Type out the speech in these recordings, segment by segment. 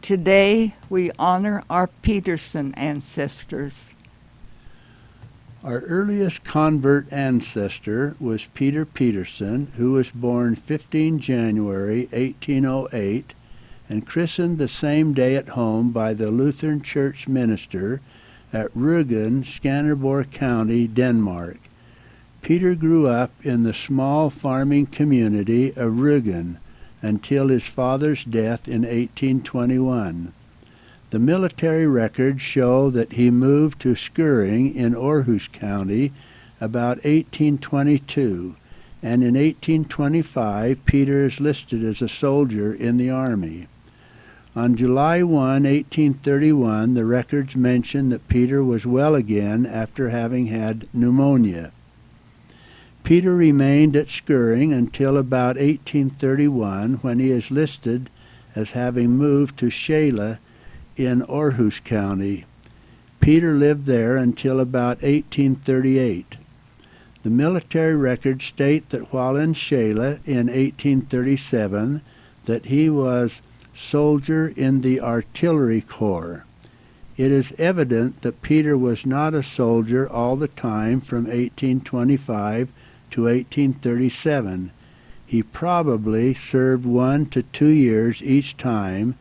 Today we honor our Petersen ancestors. Our earliest convert ancestor was Peter Pedersen, who was born 15 January 1808 and christened the same day at home by the Lutheran Church minister at Rügen, Skanderborg County, Denmark. Peter grew up in the small farming community of Rügen until his father's death in 1821. The military records show that he moved to Skøring in Aarhus County about 1822, and in 1825 Peter is listed as a soldier in the Army. On July 1, 1831, the records mention that Peter was well again after having had pneumonia. Peter remained at Skøring until about 1831, when he is listed as having moved to Sjælland in Aarhus County. Peter lived there until about 1838. The military records state that while in Sjælland in 1837 that he was soldier in the artillery corps. It is evident that Peter was not a soldier all the time from 1825 to 1837. He probably served 1 to 2 years each time,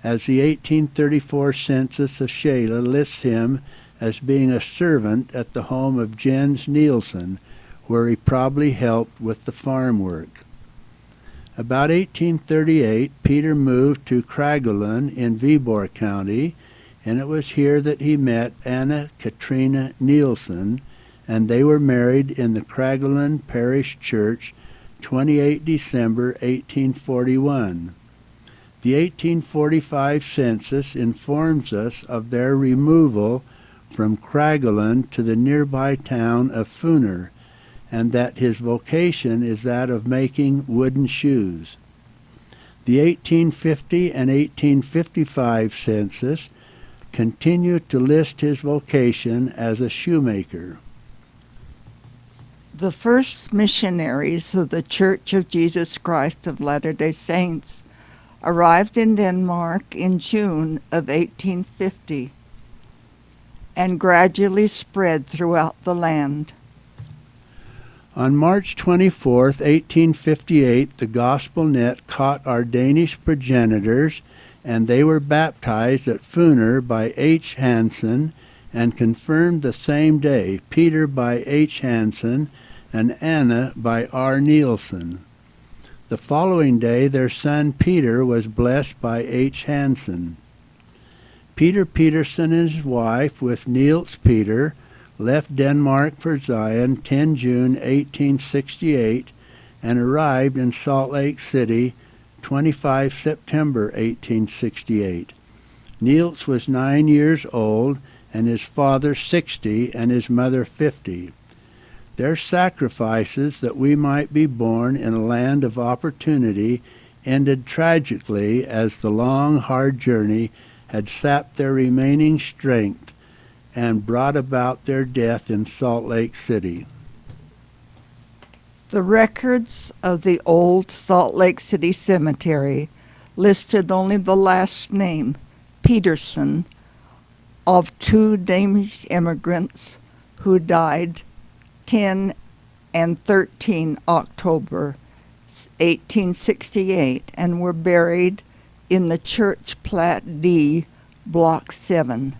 as the 1834 census of Sjælland lists him as being a servant at the home of Jens Nielsen, where he probably helped with the farm work. About 1838, Peter moved to Kragelund in Viborg County, and it was here that he met Anna Katrina Nielsen, and they were married in the Kragelund Parish Church 28 December 1841. The 1845 census informs us of their removal from Kragelund to the nearby town of Funer, and that his vocation is that of making wooden shoes. The 1850 and 1855 census continue to list his vocation as a shoemaker. The first missionaries of the Church of Jesus Christ of Latter-day Saints arrived in Denmark in June of 1850 and gradually spread throughout the land. On March 24, 1858, the gospel net caught our Danish progenitors, and they were baptized at Funer by H. Hansen and confirmed the same day, Peter by H. Hansen and Anna by R. Nielsen. The following day, their son Peter was blessed by H. Hansen. Peter Petersen and his wife, with Niels Peder, left Denmark for Zion 10 June 1868 and arrived in Salt Lake City 25 September 1868. Niels was 9 years old and his father 60 and his mother 50. Their sacrifices that we might be born in a land of opportunity ended tragically, as the long, hard journey had sapped their remaining strength and brought about their death in Salt Lake City. The records of the old Salt Lake City Cemetery listed only the last name, Petersen, of 2 Danish immigrants who died 10 and 13 October 1868 and were buried in the Church Plat D, Block 7.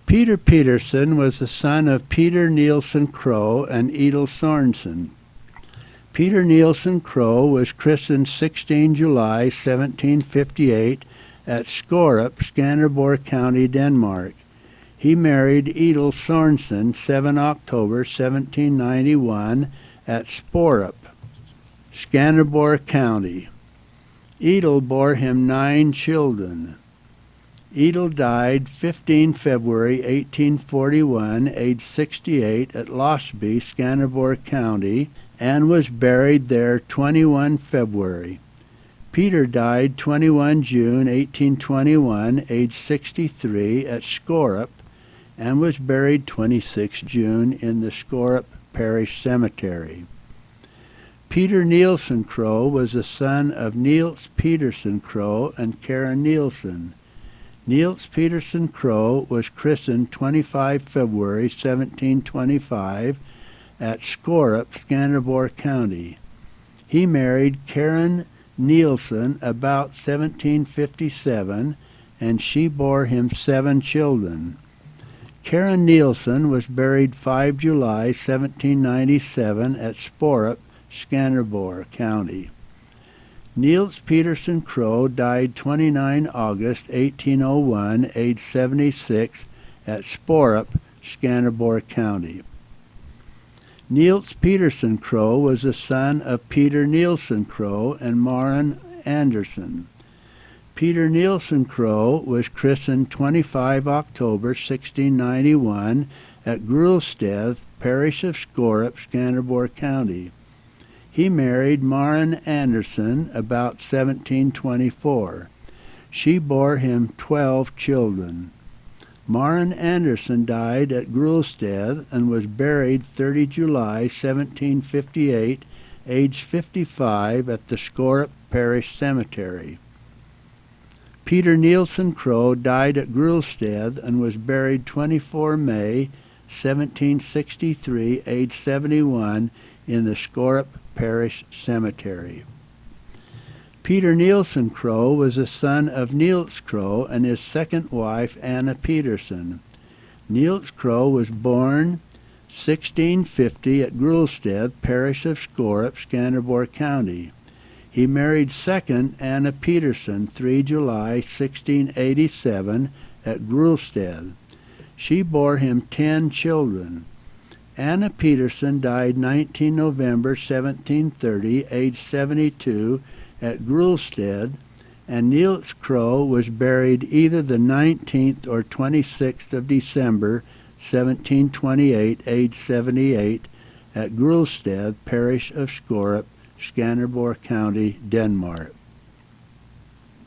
Peter Petersen was the son of Peter Nielsen Crow and Edel Sorensen. Peter Nielsen Crow was christened 16 July 1758 at Skorup, Skanderborg County, Denmark. He married Edel Sorensen 7 October 1791 at Sporup, Skanderborg County. Edel bore him 9 children. Edel died 15 February 1841, aged 68, at Losby, Skanderborg County, and was buried there 21 February. Peter died 21 June 1821, aged 63, at Skorup, and was buried 26 June in the Skorup Parish Cemetery. Peter Nielsen Crow was the son of Niels Pedersen Crow and Karen Nielsen. Niels Pedersen Crow was christened 25 February 1725 at Skorup, Skanderborg County. He married Karen Nielsen about 1757, and she bore him 7 children. Karen Nielsen was buried 5 July 1797 at Skorup, Skanderborg County. Niels Pedersen Crow died 29 August 1801, age 76, at Skorup, Skanderborg County. Niels Pedersen Crow was the son of Peter Nielsen Crow and Maren Andersen. Peter Nielsen Crow was christened 25 October 1691 at Grulsted, parish of Skorup, Skanderborg County. He married Maren Andersen about 1724. She bore him 12 children. Maren Andersen died at Grulsted and was buried 30 July 1758, age 55, at the Skorup Parish Cemetery. Peter Nielsen Crow died at Grulsted and was buried 24 May 1763, age 71, in the Skorup Parish Cemetery. Peter Nielsen Crow was the son of Niels Crow and his second wife, Anna Petersen. Niels Crow was born 1650 at Grulsted, parish of Skorup, Skanderborg County. He married second Anna Petersen 3 July 1687 at Grulsted. She bore him 10 children. Anna Petersen died 19 November 1730, age 72, at Grulsted, and Niels Crow was buried either the 19th or 26th of December 1728, age 78, at Grulsted, parish of Skorup, Skanderborg County, Denmark.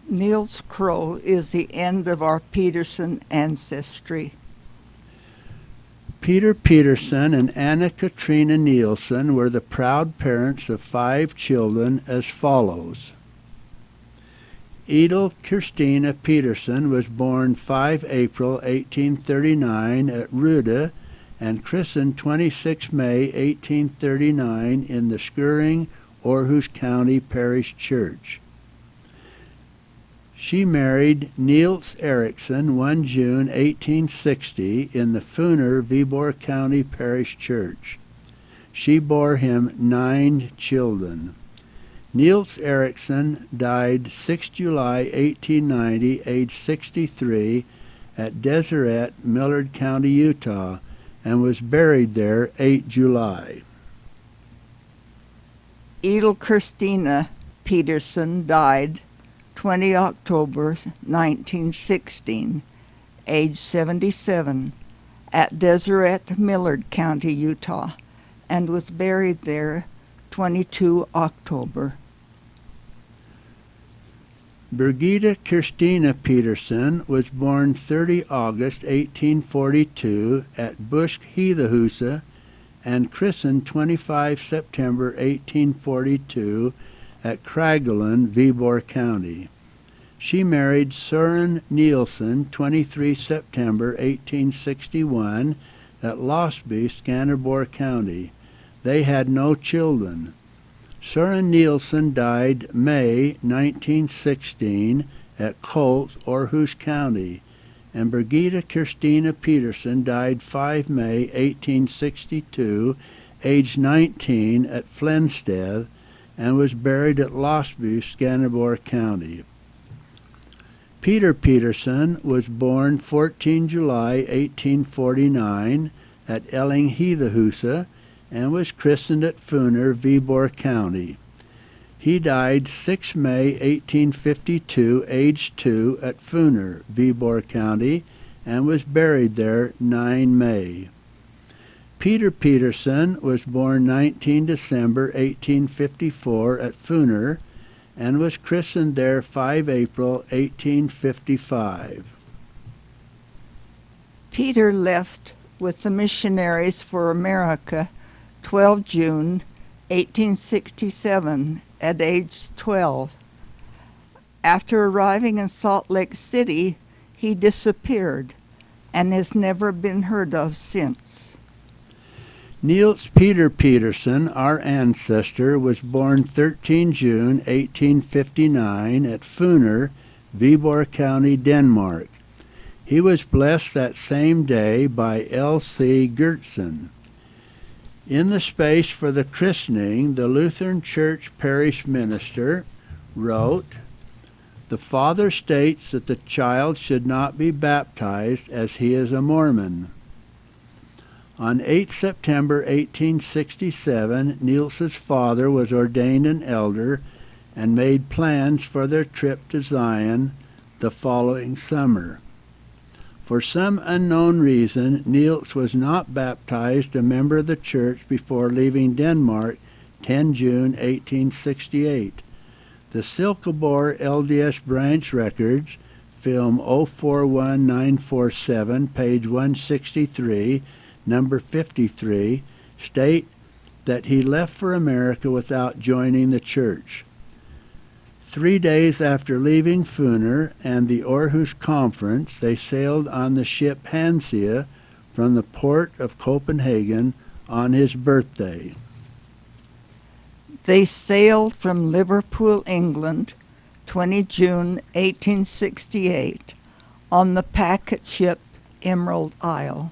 Niels Crow is the end of our Petersen ancestry. Peter Petersen and Anna Katrina Nielsen were the proud parents of 5 children as follows. Edel Christina Petersen was born 5 April 1839 at Rude and christened 26 May 1839 in the Skuring, Aarhus County Parish Church. She married Niels Eriksson 1 June 1860 in the Funer, Viborg County Parish Church. She bore him 9 children. Niels Eriksson died 6 July 1890, age 63, at Deseret, Millard County, Utah, and was buried there 8 July. Edel Christina Petersen died 20 October 1916, age 77, at Deseret, Millard County, Utah, and was buried there 22 October. Birgitta Christina Petersen was born 30 August 1842 at Busk Hedehuset and christened 25 September 1842 at Kragelund, Viborg County. She married Søren Nielsen 23 September 1861 at Losby, Skanderborg County. They had no children. Søren Nielsen died May 1916 at Colt, Aarhus County, and Birgitta Christina Petersen died 5 May 1862, age 19, at Flensted, and was buried at Losby, Skanderborg County. Peter Petersen was born 14 July 1849 at Elling Hedehuset and was christened at Funer, Viborg County. He died 6 May 1852, age 2, at Funer, Viborg County, and was buried there 9 May. Peter Petersen was born 19 December 1854 at Funer and was christened there 5 April 1855. Peter left with the missionaries for America 12 June 1867, at age 12. After arriving in Salt Lake City, he disappeared and has never been heard of since. Niels Peder Pedersen, our ancestor, was born 13 June 1859 at Funer, Viborg County, Denmark. He was blessed that same day by L.C. Gertsen. In the space for the christening, the Lutheran Church parish minister wrote, "The father states that the child should not be baptized as he is a Mormon." On 8 September 1867, Niels's father was ordained an elder and made plans for their trip to Zion the following summer. For some unknown reason, Niels was not baptized a member of the church before leaving Denmark 10 June 1868. The Silkeborg LDS branch records, film 041947, page 163, number 53, state that he left for America without joining the church. 3 days after leaving Funer and the Aarhus Conference, they sailed on the ship Hansia from the port of Copenhagen on his birthday. They sailed from Liverpool, England, 20 June 1868, on the packet ship Emerald Isle,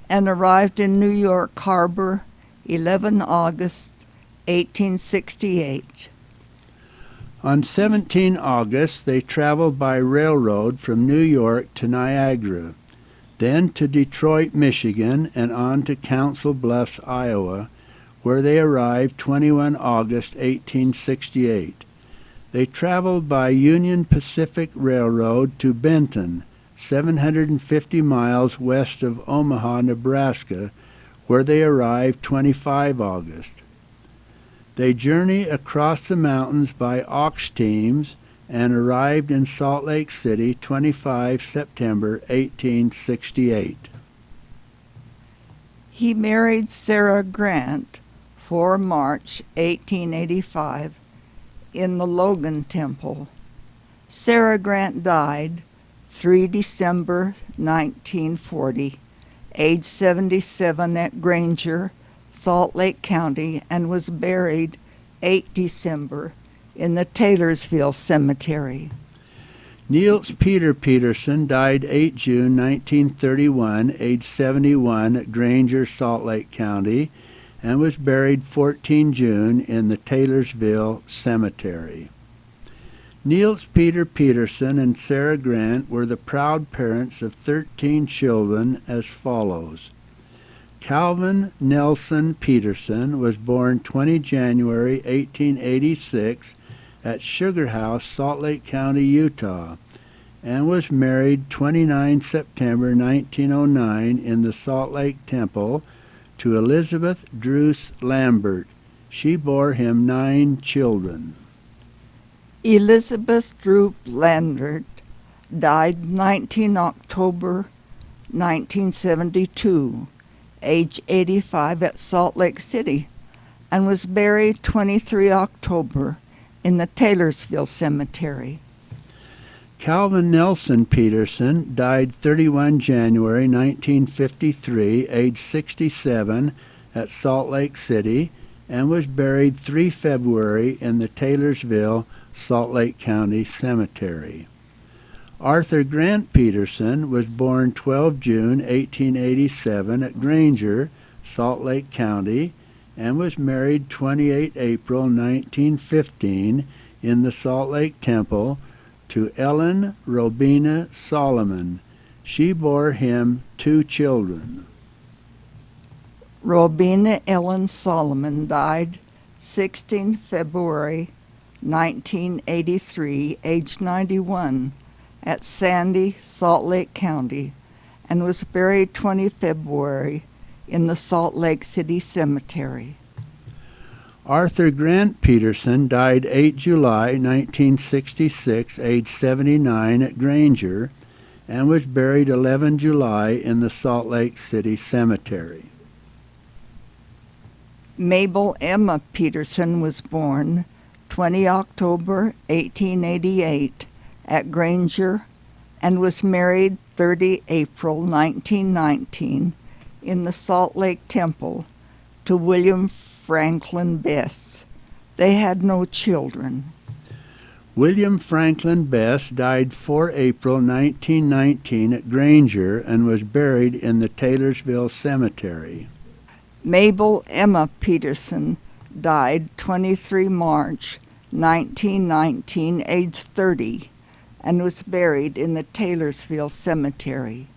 and arrived in New York Harbor 11 August 1868. On 17 August, they traveled by railroad from New York to Niagara, then to Detroit, Michigan, and on to Council Bluffs, Iowa, where they arrived 21 August 1868. They traveled by Union Pacific Railroad to Benton, 750 miles west of Omaha, Nebraska, where they arrived 25 August. They journeyed across the mountains by ox teams and arrived in Salt Lake City 25 September 1868. He married Sarah Grant 4 March 1885 in the Logan Temple. Sarah Grant died 3 December 1940, age 77, at Granger, Salt Lake County, and was buried 8 December in the Taylorsville Cemetery. Niels Peder Pedersen died 8 June 1931, age 71, at Granger, Salt Lake County, and was buried 14 June in the Taylorsville Cemetery. Niels Peder Pedersen and Sarah Grant were the proud parents of 13 children as follows. Calvin Nelson Petersen was born 20 January 1886 at Sugar House, Salt Lake County, Utah, and was married 29 September 1909 in the Salt Lake Temple to Elizabeth Druce Lambert. She bore him 9 children. Elizabeth Drupe Lambert died 19 October 1972, age 85, at Salt Lake City, and was buried 23 October in the Taylorsville Cemetery. Calvin Nelson Petersen died 31 January 1953, age 67, at Salt Lake City, and was buried 3 February in the Taylorsville, Salt Lake County Cemetery. Arthur Grant Petersen was born 12 June 1887 at Granger, Salt Lake County, and was married 28 April 1915 in the Salt Lake Temple to Ellen Robina Solomon. She bore him 2 children. Robina Ellen Solomon died 16 February 1983, age 91, at Sandy, Salt Lake County, and was buried 20 February in the Salt Lake City Cemetery. Arthur Grant Petersen died 8 July 1966, age 79, at Granger, and was buried 11 July in the Salt Lake City Cemetery. Mabel Emma Petersen was born 20 October 1888 at Granger and was married 30 April 1919 in the Salt Lake Temple to William Franklin Bess. They had no children. William Franklin Bess died 4 April 1919 at Granger and was buried in the Taylorsville Cemetery. Mabel Emma Petersen died 23 March 1919, aged 30, and was buried in the Taylorsville Cemetery.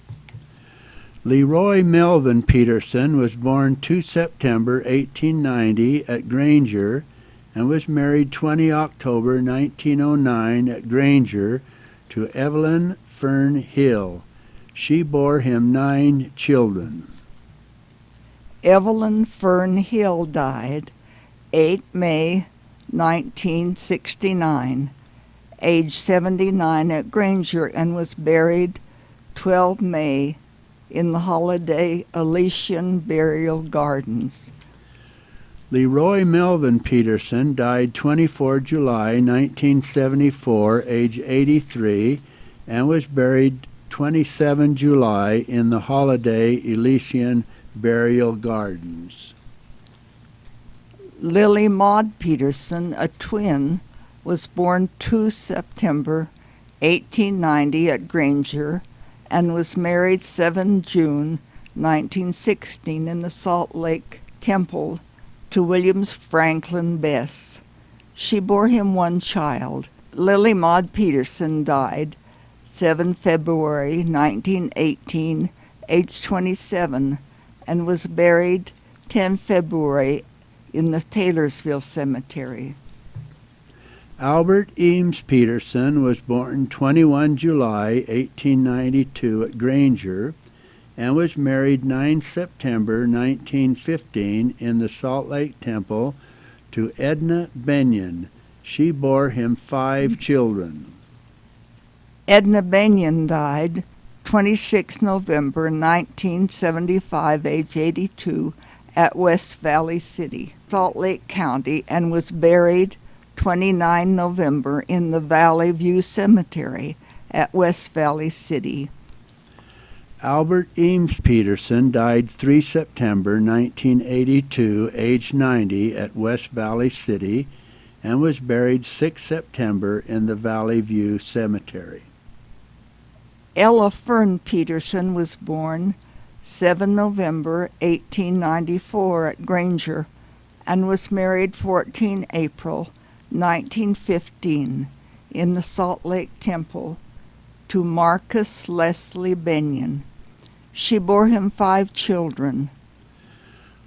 Leroy Melvin Petersen was born 2 September 1890 at Granger and was married 20 October 1909 at Granger to Evelyn Fern Hill. She bore him 9 children. Evelyn Fern Hill died 8 May 1969, age 79 at Granger, and was buried 12 May in the Holiday Elysian Burial Gardens. Leroy Melvin Petersen died 24 July 1974, age 83, and was buried 27 July in the Holiday Elysian Burial Gardens. Lily Maud Petersen, a twin, was born 2 September 1890 at Granger and was married 7 June 1916 in the Salt Lake Temple to William Franklin Bess. She bore him 1 child. Lily Maud Petersen died 7 February 1918, age 27, and was buried 10 February in the Taylorsville Cemetery. Albert Eames Petersen was born 21 July 1892 at Granger and was married 9 September 1915 in the Salt Lake Temple to Edna Benyon. She bore him 5 children. Edna Benyon died 26 November 1975, age 82, at West Valley City, Salt Lake County, and was buried 29 November in the Valley View Cemetery at West Valley City. Albert Eames Petersen died 3 September 1982, age 90, at West Valley City, and was buried 6 September in the Valley View Cemetery. Ella Fern Petersen was born 7 November 1894 at Granger and was married 14 April 1915 in the Salt Lake Temple to Marcus Leslie Benyon. She bore him 5 children.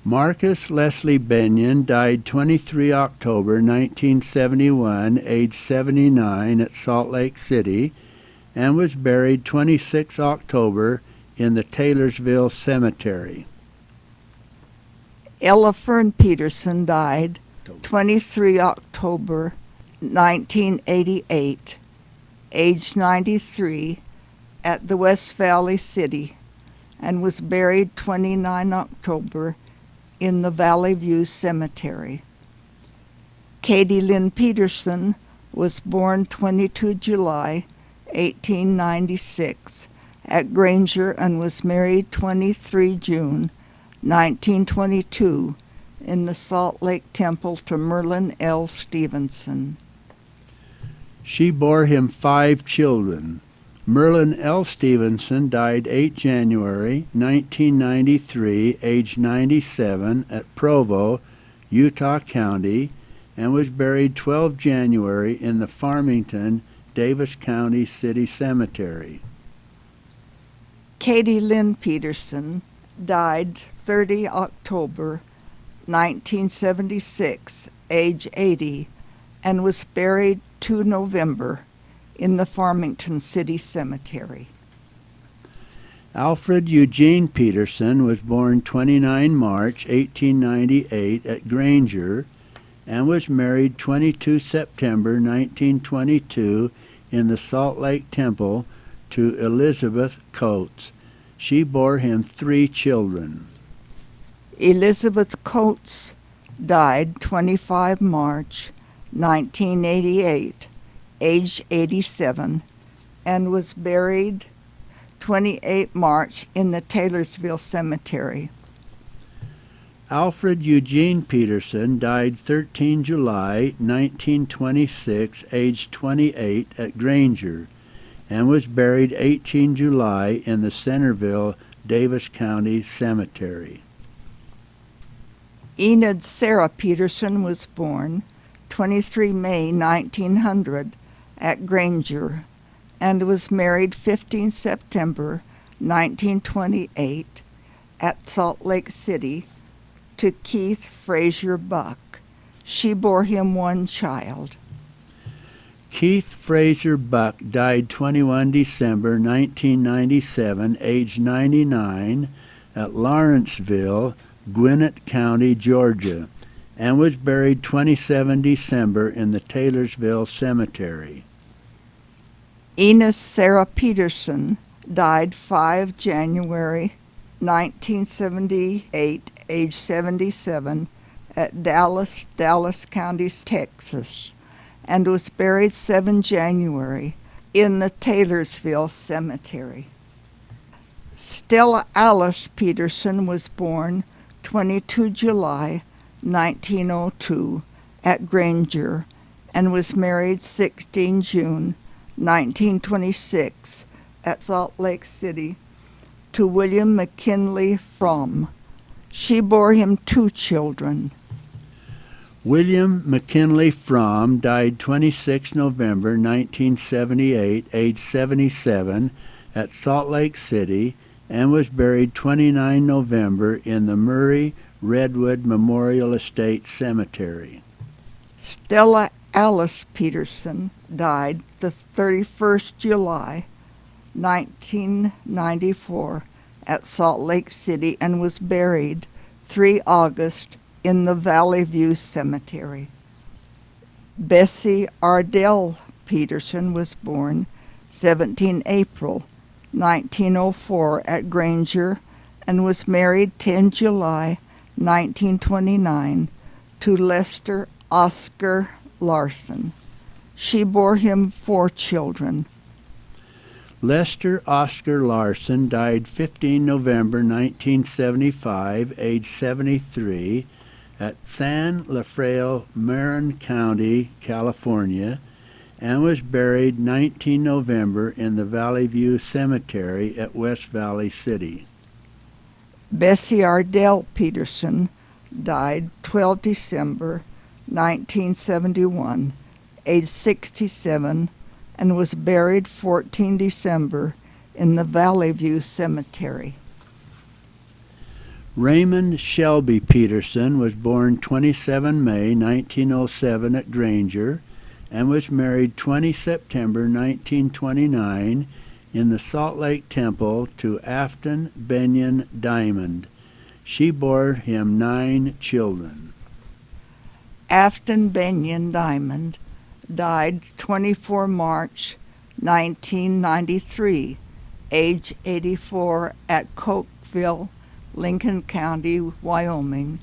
Marcus Leslie Benyon died 23 October 1971, age 79, at Salt Lake City, and was buried 26 October in the Taylorsville Cemetery. Ella Fern Petersen died 23 October 1988, age 93, at the West Valley City, and was buried 29 October in the Valley View Cemetery. Katie Lynn Petersen was born 22 July 1896 at Granger and was married 23 June 1922 in the Salt Lake Temple to Merlin L. Stevenson. She bore him 5 children. Merlin L. Stevenson died 8 January 1993, age 97, at Provo, Utah County, and was buried 12 January in the Farmington, Davis County City Cemetery. Katie Lynn Petersen died 30 October 1976, age 80, and was buried 2 November in the Farmington City Cemetery. Alfred Eugene Petersen was born 29 March 1898 at Granger and was married 22 September 1922 in the Salt Lake Temple to Elizabeth Coates. She bore him 3 children. Elizabeth Coates died 25 March 1988, age 87, and was buried 28 March in the Taylorsville Cemetery. Alfred Eugene Petersen died 13 July 1926, age 28, at Granger, and was buried 18 July in the Centerville, Davis County Cemetery. Enid Sarah Petersen was born 23 May 1900 at Granger and was married 15 September 1928 at Salt Lake City to Keith Frazier Buck. She bore him one child. Keith Frazier Buck died 21 December 1997, age 99, at Lawrenceville, Gwinnett County, Georgia, and was buried 27 December in the Taylorsville Cemetery. Enos Sarah Petersen died 5 January 1978, age 77, at Dallas County, Texas, and was buried 7 January in the Taylorsville Cemetery. Stella Alice Petersen was born 22 July 1902 at Granger and was married 16 June 1926 at Salt Lake City to William McKinley Fromm. She bore him 2 children. William McKinley Fromm died 26 November 1978, age 77, at Salt Lake City, and was buried 29 November in the Murray Redwood Memorial Estate Cemetery. Stella Alice Petersen died the 31st July 1994 at Salt Lake City and was buried 3 August in the Valley View Cemetery. Bessie Ardell Petersen was born 17 April 1904 at Granger and was married 10 July 1929 to Lester Oscar Larson. She bore him 4 children. Lester Oscar Larson died 15 November 1975, age 73, at San Rafael, Marin County, California, and was buried 19 November in the Valley View Cemetery at West Valley City. Bessie Ardell Petersen died 12 December 1971, age 67, and was buried 14 December in the Valley View Cemetery. Raymond Shelby Petersen was born 27 May 1907 at Granger and was married 20 September 1929 in the Salt Lake Temple to Afton Benyon Diamond. She bore him 9 children. Afton Benyon Diamond died 24 March 1993, age 84, at Cokeville, Lincoln County, Wyoming.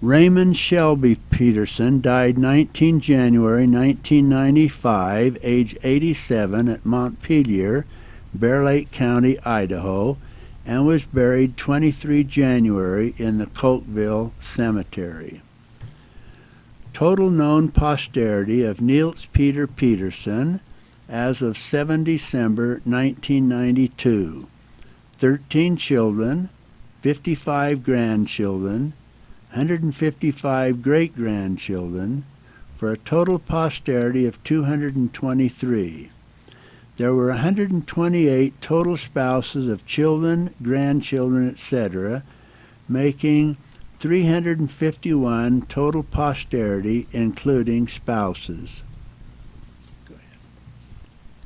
Raymond Shelby Petersen died 19 January 1995, age 87, at Montpelier, Bear Lake County, Idaho, and was buried 23 January in the Cokeville Cemetery. Total known posterity of Niels Peder Pedersen as of 7 December 1992. 13 children, 55 grandchildren, 155 great-grandchildren, for a total posterity of 223. There were 128 total spouses of children, grandchildren, etc., making 351 total posterity, including spouses. Go ahead.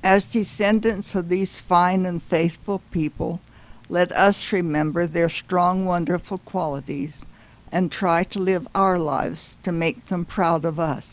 As descendants of these fine and faithful people, let us remember their strong, wonderful qualities and try to live our lives to make them proud of us.